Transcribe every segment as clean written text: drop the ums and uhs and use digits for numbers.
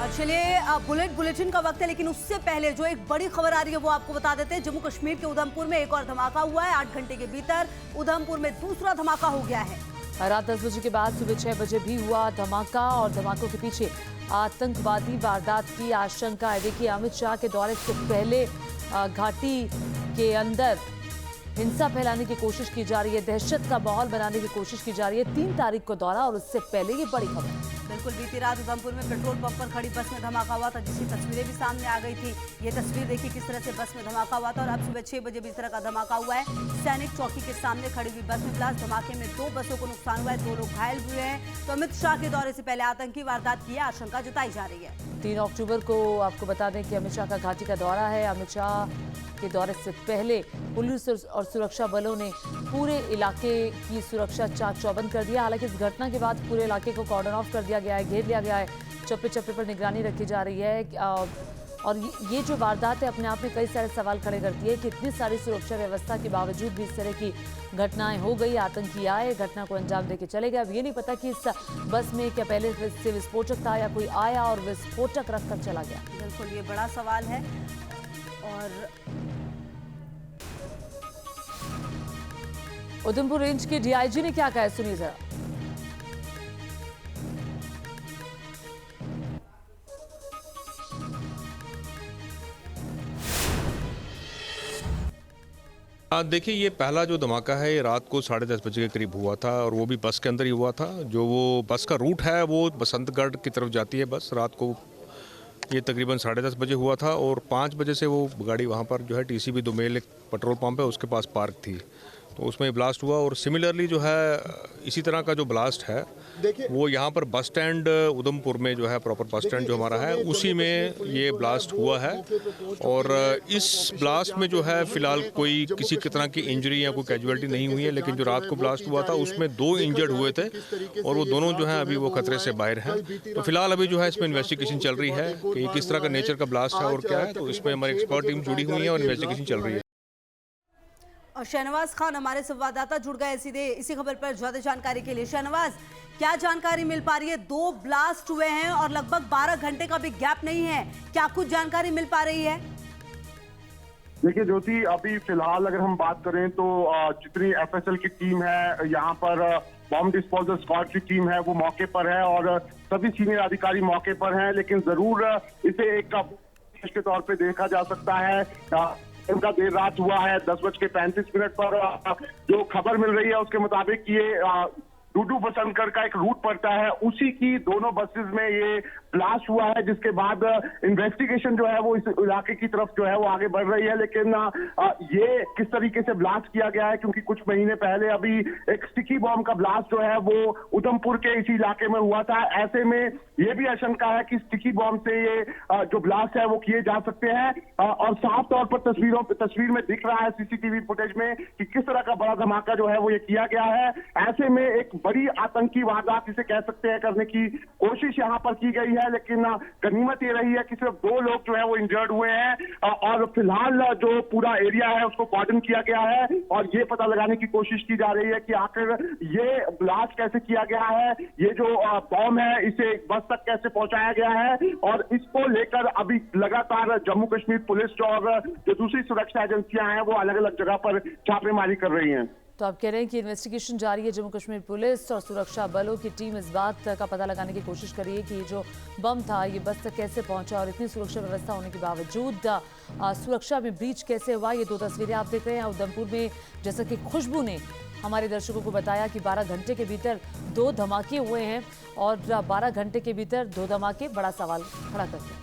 चलिए बुलेटिन का वक्त है, लेकिन उससे पहले जो एक बड़ी खबर आ रही है वो आपको बता देते हैं। जम्मू कश्मीर के उधमपुर में एक और धमाका हुआ है। 8 घंटे के भीतर उधमपुर में दूसरा धमाका हो गया है। रात 10 बजे के बाद सुबह 6 बजे भी हुआ धमाका और धमाकों के पीछे आतंकवादी वारदात की आशंका है। देखिए, अमित शाह के दौरे से पहले घाटी के अंदर हिंसा फैलाने की कोशिश की जा रही है, दहशत का माहौल बनाने की कोशिश की जा रही है। 3 तारीख को दौरा और उससे पहले ये बड़ी खबर। बिल्कुल, बीती रात उधमपुर में पेट्रोल पंप पर खड़ी बस में धमाका हुआ था, जिसकी तस्वीरें भी सामने आ गई थी। ये तस्वीर देखिए किस तरह से बस में धमाका हुआ था। और अब सुबह 6 बजे भी इस तरह का धमाका हुआ है। सैनिक चौकी के सामने खड़ी हुई बस में ब्लास्ट। धमाके में 2 बसों को नुकसान हुआ है, 2 लोग घायल हुए हैं। तो अमित शाह के दौरे से पहले आतंकी वारदात की आशंका जताई जा रही है। 3 अक्टूबर को आपको बता दें कि अमित शाह का घाटी का दौरा है। अमित शाह के दौरे से पहले पुलिस और सुरक्षा बलों ने पूरे इलाके की सुरक्षा चाक चौबंद कर दिया। हालांकि इस घटना के बाद पूरे इलाके को कॉर्डन ऑफ कर दिया गया है, घेर लिया गया है। चप्पे चप्पे पर निगरानी रखी जा रही है। और ये जो वारदात है अपने आप में कई सारे सवाल खड़े करती है कि इतनी सारी सुरक्षा व्यवस्था के बावजूद भी इस तरह की घटनाएं हो गई। आतंकी आए, घटना को अंजाम देके चले गए। अब ये नहीं पता कि इस बस में क्या पहले से विस्फोटक था या कोई आया और विस्फोटक रखकर चला गया। बिल्कुल, ये बड़ा सवाल है। और उधमपुर रेंज के डीआईजी ने क्या कहा है, सुनिए जरा। देखिए, ये पहला जो धमाका है ये रात को 10:30 बजे के करीब हुआ था और वो भी बस के अंदर ही हुआ था। जो वो बस का रूट है वो बसंतगढ़ की तरफ जाती है बस। रात को ये तकरीबन 10:30 बजे हुआ था और 5 बजे से वो गाड़ी वहाँ पर जो है टीसीबी दोमेल एक पेट्रोल पंप है उसके पास पार्क थी, तो उसमें ब्लास्ट हुआ। और सिमिलरली जो है इसी तरह का जो ब्लास्ट है वो यहाँ पर बस स्टैंड उधमपुर में जो है प्रॉपर बस स्टैंड जो हमारा है उसी में ये ब्लास्ट हुआ है। और इस ब्लास्ट में जो है फिलहाल कोई किसी तरह की इंजरी या कोई कैजुअलिटी नहीं हुई है, लेकिन जो रात को ब्लास्ट हुआ था उसमें 2 इंजर्ड हुए थे और वो दोनों जो है अभी वो खतरे से बाहर हैं। तो फिलहाल अभी जो है इसमें इन्वेस्टिगेशन चल रही है कि किस तरह का नेचर का ब्लास्ट है और क्या है। तो इसमें हमारी एक्सपर्ट टीम जुड़ी हुई है और इन्वेस्टिगेशन चल रही है। और शहनवाज खान हमारे संवाददाता जुड़ गए सीधे इसी खबर पर ज्यादा जानकारी के लिए। शहनवाज, क्या जानकारी मिल पा रही है? 2 ब्लास्ट हुए हैं और लगभग 12 घंटे का भी गैप नहीं है, क्या कुछ जानकारी मिल पा रही है? देखिए ज्योति, अभी फिलहाल अगर हम बात करें तो जितनी एफएसएल की टीम है यहाँ पर, बॉम्ब डिस्पोजल स्क्वाड की टीम है वो मौके पर है और सभी सीनियर अधिकारी मौके पर हैं। लेकिन जरूर इसे एक के तौर पे देखा जा सकता है। इनका देर रात हुआ है, 10:35 पर जो खबर मिल रही है उसके मुताबिक ये डूडू बसंतगढ़ का एक रूट पड़ता है, उसी की दोनों बसेस में ये ब्लास्ट हुआ है। जिसके बाद इन्वेस्टिगेशन जो है वो इस इलाके की तरफ जो है वो आगे बढ़ रही है। लेकिन ये किस तरीके से ब्लास्ट किया गया है, क्योंकि कुछ महीने पहले अभी एक स्टिकी बॉम्ब का ब्लास्ट जो है वो उधमपुर के इसी इलाके में हुआ था। ऐसे में ये भी आशंका है कि स्टिकी बॉम्ब से ये जो ब्लास्ट है वो किए जा सकते हैं। और साफ तौर पर तस्वीर में दिख रहा है सीसीटीवी फुटेज में कि किस तरह का बड़ा धमाका जो है वो ये किया गया है। ऐसे में एक बड़ी आतंकी वारदात इसे कह सकते हैं करने की कोशिश यहाँ पर की गई है। लेकिन गनीमत ये रही है कि सिर्फ 2 लोग जो है वो इंजर्ड हुए हैं और फिलहाल जो पूरा एरिया है उसको कॉर्डन किया गया है और ये पता लगाने की कोशिश की जा रही है कि आखिर ये ब्लास्ट कैसे किया गया है, ये जो बॉम्ब है इसे बस तक कैसे पहुंचाया गया है। और इसको लेकर अभी लगातार जम्मू कश्मीर पुलिस और जो दूसरी सुरक्षा एजेंसियां हैं वो अलग अलग जगह पर छापेमारी कर रही हैं। तो आप कह रहे हैं कि इन्वेस्टिगेशन जारी है। जम्मू कश्मीर पुलिस और सुरक्षा बलों की टीम इस बात का पता लगाने की कोशिश कर रही है कि ये जो बम था ये बस तक कैसे पहुंचा और इतनी सुरक्षा व्यवस्था होने के बावजूद सुरक्षा में ब्रीच कैसे हुआ। ये 2 तस्वीरें आप देख रहे हैं उधमपुर में। जैसा कि खुशबू ने हमारे दर्शकों को बताया कि 12 घंटे के भीतर 2 धमाके हुए हैं और 12 घंटे के भीतर 2 धमाके बड़ा सवाल खड़ा करते हैं।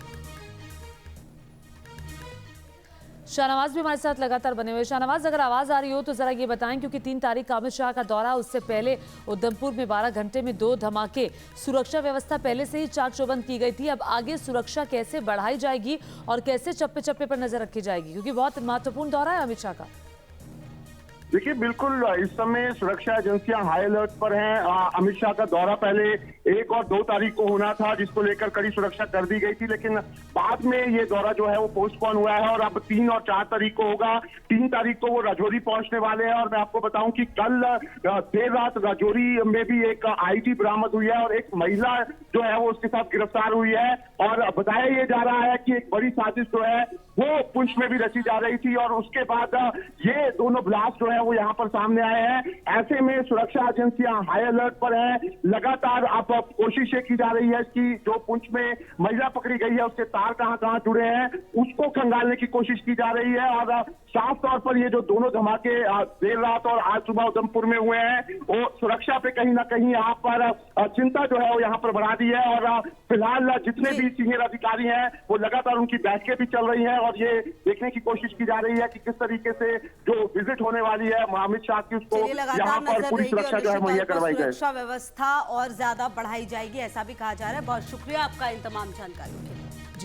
शाहनवाज भी हमारे साथ लगातार बने हुए। शाहनवाज, अगर आवाज आ रही हो तो जरा ये बताएं, क्योंकि 3 तारीख का अमित शाह का दौरा, उससे पहले उधमपुर में 12 घंटे में 2 धमाके, सुरक्षा व्यवस्था पहले से ही चाक चौबंद की गई थी। अब आगे सुरक्षा कैसे बढ़ाई जाएगी और कैसे चप्पे चप्पे पर नजर रखी जाएगी, क्योंकि बहुत महत्वपूर्ण दौरा है अमित शाह का। देखिए बिल्कुल इस समय सुरक्षा एजेंसियां हाई अलर्ट पर हैं। अमित शाह का दौरा पहले 1 और 2 तारीख को होना था, जिसको लेकर कड़ी सुरक्षा कर दी गई थी, लेकिन बाद में ये दौरा जो है वो पोस्टपोन हुआ है और अब 3 और 4 तारीख को होगा। 3 तारीख को वो राजौरी पहुंचने वाले हैं और मैं आपको बताऊं कि कल देर रात राजौरी में भी एक आईडी बरामद हुई है और एक महिला जो है वो उसके साथ गिरफ्तार हुई है। और बताया ये जा रहा है कि एक बड़ी साजिश जो है वो पुंछ में भी रची जा रही थी और उसके बाद ये दोनों ब्लास्ट जो है वो यहाँ पर सामने आए हैं। ऐसे में सुरक्षा एजेंसियां हाई अलर्ट पर हैं। लगातार अब कोशिश ये की जा रही है कि जो पुंछ में महिला पकड़ी गई है उसके तार कहां जुड़े हैं उसको खंगालने की कोशिश की जा रही है। और साफ तौर पर ये जो दोनों धमाके देर रात और आज सुबह उधमपुर में हुए हैं वो सुरक्षा पे कहीं ना कहीं यहाँ पर चिंता जो है वो यहाँ पर बढ़ा दी है। और फिलहाल जितने भी सीनियर अधिकारी हैं वो लगातार उनकी बैठकें भी चल रही हैं और ये देखने की कोशिश की जा रही है कि किस तरीके से जो विजिट होने वाली है अमित शाह की उसको यहाँ पर पूरी सुरक्षा जो है मुहैया करवाई जाए। सुरक्षा व्यवस्था और ज्यादा बढ़ाई जाएगी ऐसा भी कहा जा रहा है। बहुत शुक्रिया आपका इन तमाम जानकारियों के लिए।